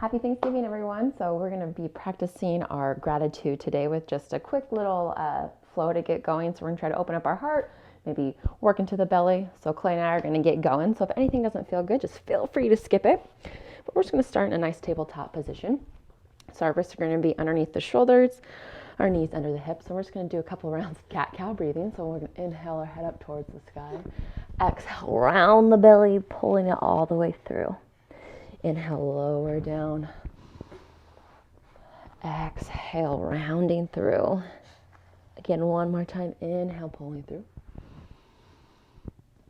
Happy Thanksgiving, everyone. So we're going to be practicing our gratitude today with just a quick little flow to get going. So we're going to try to open up our heart, maybe work into the belly. So Klay and I are going to get going. So if anything doesn't feel good, just feel free to skip it. But we're just going to start in a nice tabletop position. So our wrists are going to be underneath the shoulders, our knees under the hips. And we're just going to do a couple rounds of cat-cow breathing. So we're going to inhale our head up towards the sky. Exhale, round the belly, pulling it all the way through. Inhale, lower down. Exhale, rounding through. Again, one more time. Inhale, pulling through.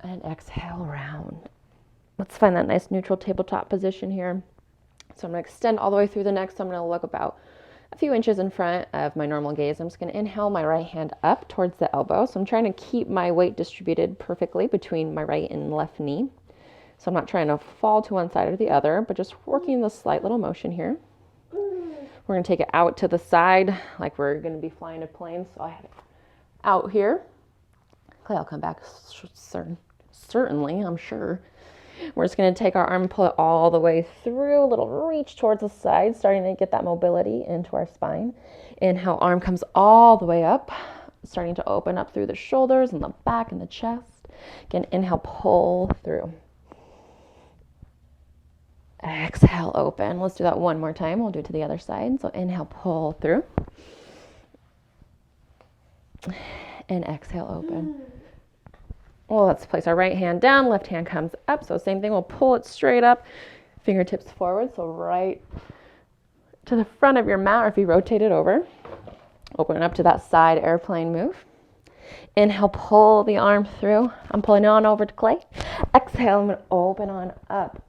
And exhale, round. Let's find that nice neutral tabletop position here. So I'm going to extend all the way through the neck. So I'm going to look about a few inches in front of my normal gaze. I'm just going to inhale my right hand up towards the elbow. So I'm trying to keep my weight distributed perfectly between my right and left knee. So I'm not trying to fall to one side or the other, but just working the slight little motion here. We're going to take it out to the side like we're going to be flying a plane. So I have it out here. Klay, I'll come back certainly, I'm sure. We're just going to take our arm and pull it all the way through, a little reach towards the side, starting to get that mobility into our spine. Inhale, arm comes all the way up, starting to open up through the shoulders and the back and the chest. Again, inhale, pull through. Exhale, open. Let's do that one more time. We'll do it to the other side. So inhale, pull through. And exhale, open. Well, let's place our right hand down. Left hand comes up. So same thing. We'll pull it straight up. Fingertips forward. So right to the front of your mat, or if you rotate it over. Open it up to that side airplane move. Inhale, pull the arm through. I'm pulling on over to Klay. Exhale, I'm going to open on up.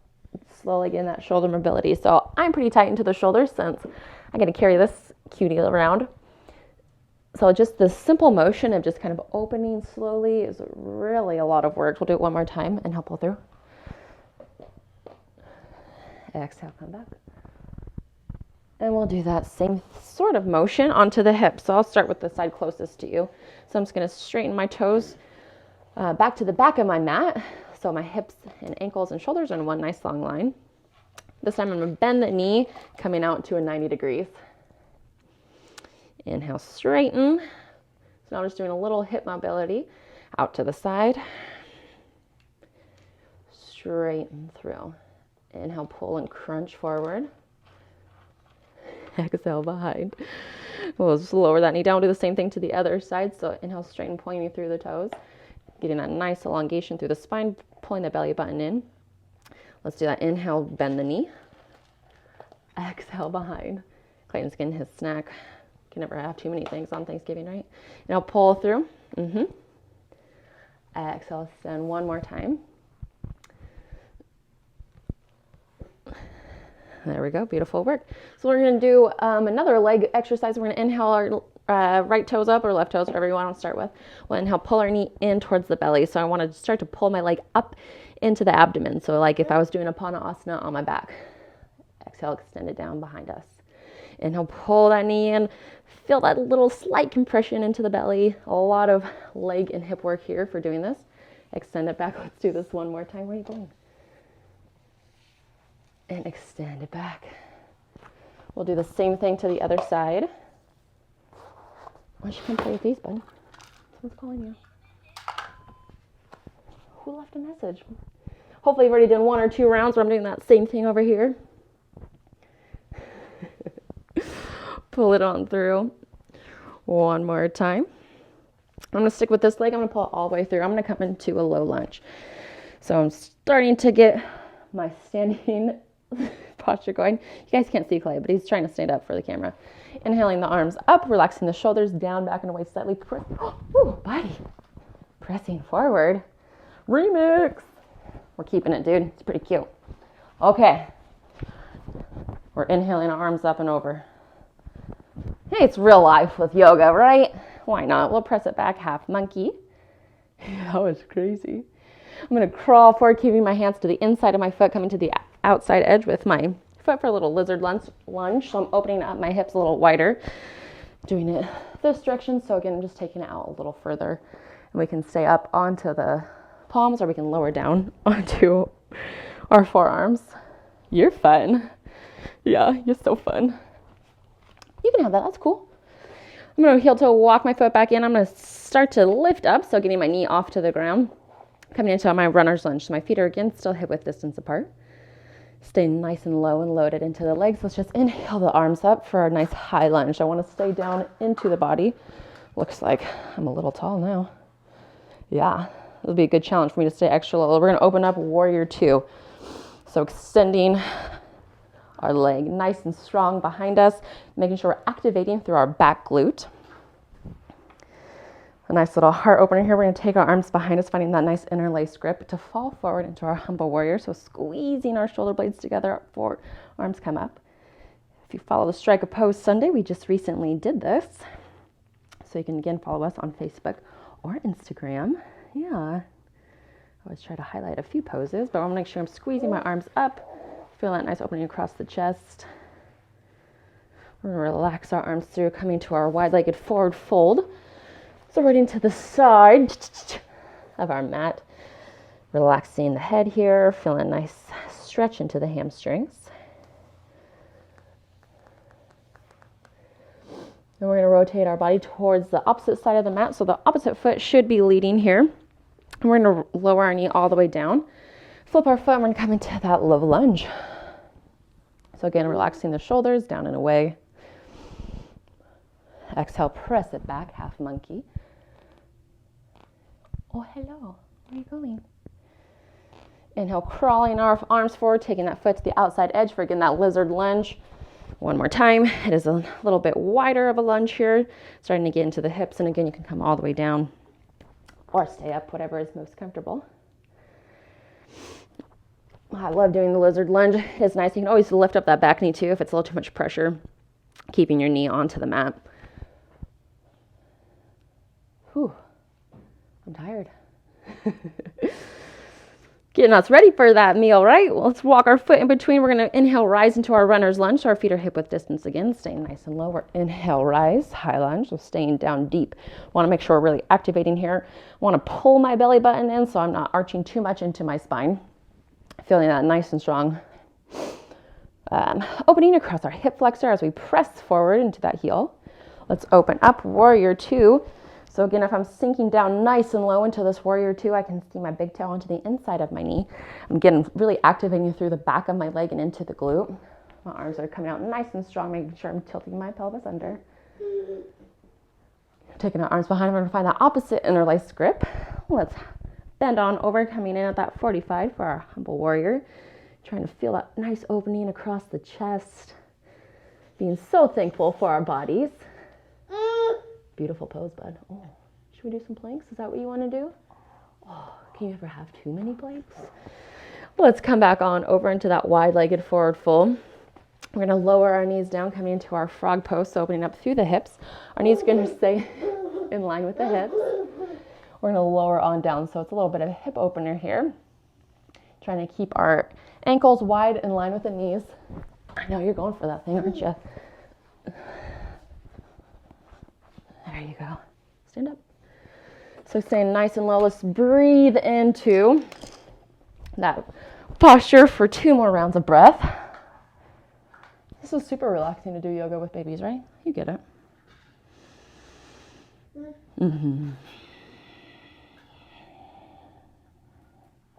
Slowly getting that shoulder mobility. So I'm pretty tight into the shoulders since I'm going to carry this cutie around. So just the simple motion of just kind of opening slowly is really a lot of work. We'll do it one more time and pull through. Exhale, come back. And we'll do that same sort of motion onto the hips. So I'll start with the side closest to you. So I'm just going to straighten my toes back to the back of my mat. So my hips and ankles and shoulders are in one nice long line. This time I'm going to bend the knee, coming out to a 90 degrees. Inhale, straighten. So now I'm just doing a little hip mobility out to the side. Straighten through. Inhale, pull and crunch forward. Exhale, behind. We'll just lower that knee down. Do the same thing to the other side. So inhale, straighten, pointing through the toes. Getting that nice elongation through the spine, pulling the belly button in. Let's do that. Inhale, bend the knee. Exhale, behind. Clayton's getting his snack. Can never have too many things on Thanksgiving, right? Now pull through. Exhale, extend one more time. There we go. Beautiful work. So we're going to do another leg exercise. We're going to inhale our right toes up or left toes, whatever you want to start with. We'll inhale, pull our knee in towards the belly. So I want to start to pull my leg up into the abdomen. So like if I was doing a Padmasana on my back. Exhale, extend it down behind us. Inhale, pull that knee in. Feel that little slight compression into the belly. A lot of leg and hip work here for doing this. Extend it back. Let's do this one more time. Where are you going? And extend it back. We'll do the same thing to the other side. Why don't you come play with these, bud? Someone's calling you. Who left a message? Hopefully you've already done one or two rounds where I'm doing that same thing over here. Pull it on through. One more time. I'm going to stick with this leg. I'm going to pull it all the way through. I'm going to come into a low lunge. So I'm starting to get my standing posture going. You guys can't see Klay, but he's trying to stand up for the camera. Inhaling the arms up, relaxing the shoulders down, back and away slightly. Ooh, buddy. Pressing forward. Remix. We're keeping it, dude. It's pretty cute. Okay. We're inhaling our arms up and over. Hey, it's real life with yoga, right? Why not? We'll press it back, half monkey. That was crazy. I'm going to crawl forward, keeping my hands to the inside of my foot, coming to the outside edge with my foot for a little lizard lunge. So I'm opening up my hips a little wider, doing it this direction. So again, I'm just taking it out a little further. And we can stay up onto the palms, or we can lower down onto our forearms. You're fun. Yeah, you're so fun. You can have that. That's cool. I'm going to heel toe walk my foot back in. I'm going to start to lift up, so getting my knee off to the ground. Coming into my runner's lunge. So my feet are again still hip width distance apart. Stay nice and low and loaded into the legs. Let's just inhale the arms up for a nice high lunge. I want to stay down into the body. Looks like I'm a little tall now. Yeah, it'll be a good challenge for me to stay extra low. We're going to open up warrior two. So extending our leg nice and strong behind us, making sure we're activating through our back glute. A nice little heart opener here. We're going to take our arms behind us, finding that nice interlace grip to fall forward into our humble warrior. So squeezing our shoulder blades together, forward, arms come up. If you follow the Strike a Pose Sunday, we just recently did this. So you can again follow us on Facebook or Instagram. Yeah, I always try to highlight a few poses, but I want to make sure I'm squeezing my arms up. Feel that nice opening across the chest. We're going to relax our arms through, coming to our wide-legged forward fold. So right into the side of our mat. Relaxing the head here, feeling a nice stretch into the hamstrings. Then we're going to rotate our body towards the opposite side of the mat. So the opposite foot should be leading here. And we're going to lower our knee all the way down. Flip our foot and we're going to come into that low lunge. So again, relaxing the shoulders down and away. Exhale, press it back, half monkey. Oh, hello. Where are you going? Inhale, crawling our arms forward, taking that foot to the outside edge for again that lizard lunge. One more time. It is a little bit wider of a lunge here, starting to get into the hips. And again, you can come all the way down or stay up, whatever is most comfortable. I love doing the lizard lunge. It's nice. You can always lift up that back knee too if it's a little too much pressure, keeping your knee onto the mat. Whew. I'm tired. Getting us ready for that meal, right? Well, let's walk our foot in between. We're going to inhale, rise into our runner's lunge. So our feet are hip width distance again, staying nice and low. We're inhale, rise, high lunge. So staying down deep. Want to make sure we're really activating here. Want to pull my belly button in so I'm not arching too much into my spine. Feeling that nice and strong. Opening across our hip flexor as we press forward into that heel. Let's open up, warrior two. So again, if I'm sinking down nice and low into this warrior two, I can see my big toe onto the inside of my knee. I'm getting really activating through the back of my leg and into the glute. My arms are coming out nice and strong, making sure I'm tilting my pelvis under. Taking our arms behind, we're going to find that opposite interlace grip. Let's bend on over, coming in at that 45 for our humble warrior. Trying to feel that nice opening across the chest. Being so thankful for our bodies. Beautiful pose, bud. Oh, should we do some planks? Is that what you want to do? Oh, can you ever have too many planks? Let's come back on over into that wide-legged forward fold. We're going to lower our knees down, coming into our frog pose, so opening up through the hips. Our knees are going to stay in line with the hips. We're going to lower on down, so it's a little bit of a hip opener here. Trying to keep our ankles wide in line with the knees. I know you're going for that thing, aren't you? There you go. Stand up. So staying nice and low. Let's breathe into that posture for 2 more rounds of breath. This is super relaxing to do yoga with babies, right? You get it. Mm-hmm.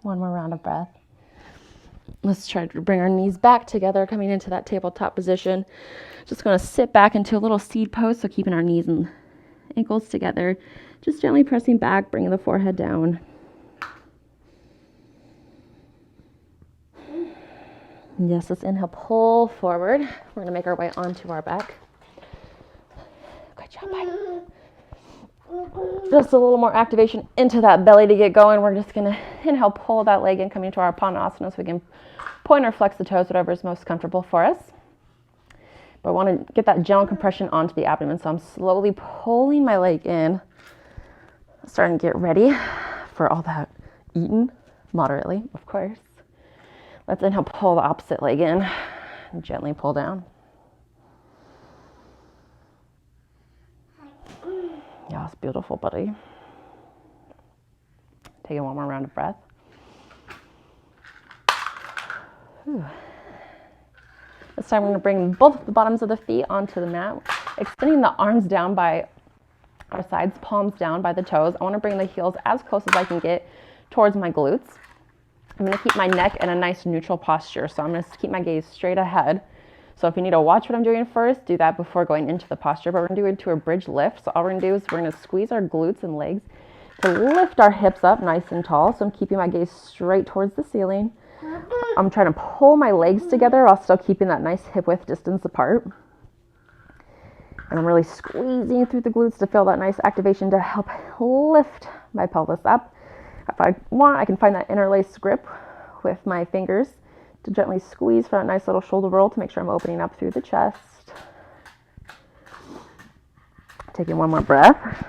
One more round of breath. Let's try to bring our knees back together, coming into that tabletop position. Just going to sit back into a little seed pose, so keeping our knees and ankles together. Just gently pressing back, bringing the forehead down. Yes, let's inhale, pull forward. We're going to make our way onto our back. Good job, bud. Just a little more activation into that belly to get going. We're just going to inhale, pull that leg in, coming to our Padmasana, so we can point or flex the toes, whatever is most comfortable for us. But I want to get that gentle compression onto the abdomen, so I'm slowly pulling my leg in, starting to get ready for all that eating, moderately, of course. Let's inhale, pull the opposite leg in, and gently pull down. Yeah, it's beautiful, buddy. Taking one more round of breath. Whew. This time we're going to bring both the bottoms of the feet onto the mat, extending the arms down by our sides, palms down by the toes. I want to bring the heels as close as I can get towards my glutes. I'm going to keep my neck in a nice neutral posture, so I'm going to keep my gaze straight ahead. So if you need to watch what I'm doing first, do that before going into the posture, but we're going to do it to a bridge lift. So all we're going to do is we're going to squeeze our glutes and legs to lift our hips up nice and tall. So I'm keeping my gaze straight towards the ceiling. I'm trying to pull my legs together while still keeping that nice hip width distance apart. And I'm really squeezing through the glutes to feel that nice activation to help lift my pelvis up. If I want, I can find that interlace grip with my fingers to gently squeeze for that nice little shoulder roll to make sure I'm opening up through the chest. Taking one more breath.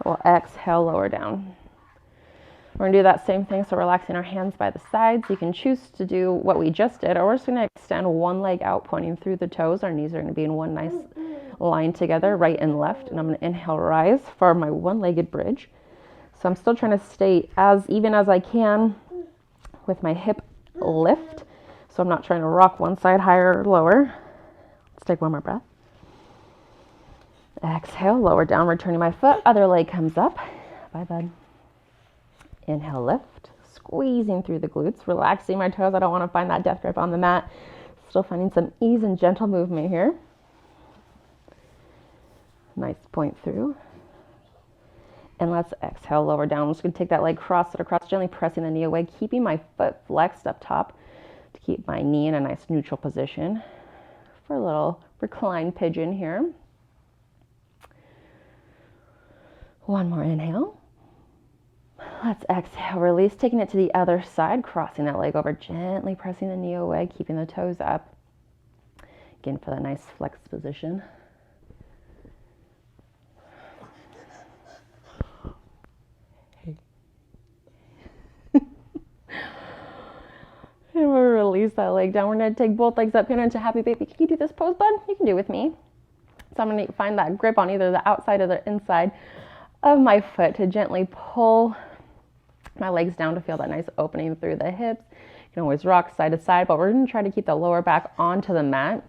We'll exhale, lower down. We're going to do that same thing, so relaxing our hands by the sides. You can choose to do what we just did, or we're just going to extend one leg out, pointing through the toes. Our knees are going to be in one nice line together, right and left. And I'm going to inhale, rise for my one-legged bridge. So I'm still trying to stay as even as I can with my hip lift. So I'm not trying to rock one side higher or lower. Let's take one more breath. Exhale, lower down, returning my foot. Other leg comes up. Bye, bud. Inhale, lift. Squeezing through the glutes, relaxing my toes. I don't want to find that death grip on the mat. Still finding some ease and gentle movement here. Nice point through. And let's exhale, lower down. I'm just going to take that leg, cross it across, gently pressing the knee away, keeping my foot flexed up top to keep my knee in a nice neutral position for a little reclined pigeon here. One more inhale. Let's exhale, release, taking it to the other side, crossing that leg over, gently pressing the knee away, keeping the toes up. Again, for that nice flexed position. And we'll release that leg down. We're going to take both legs up here into happy baby. Can you do this pose, bud? You can do it with me. So I'm going to find that grip on either the outside or the inside of my foot to gently pull my legs down to feel that nice opening through the hips. You can always rock side to side, but we're going to try to keep the lower back onto the mat.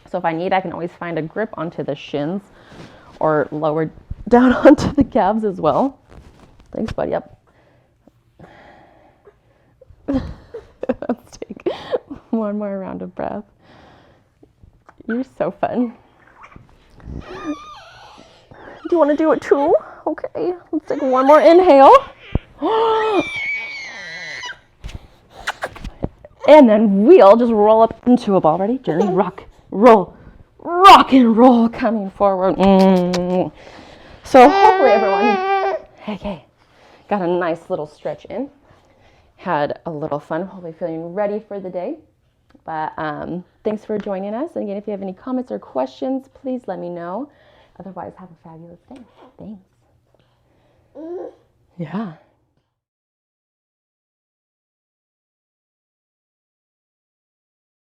So if I need, I can always find a grip onto the shins or lower down onto the calves as well. Thanks, buddy. Yep. Let's take one more round of breath. You're so fun. Do you want to do it too? Okay, let's take one more inhale. And then we'll just roll up into a ball. Ready? Gently rock, roll, rock and roll, coming forward. So hopefully everyone, okay, got a nice little stretch in. Had a little fun, hopefully feeling ready for the day. But thanks for joining us. And again, if you have any comments or questions, please let me know. Otherwise, have a fabulous day. Thanks. Yeah.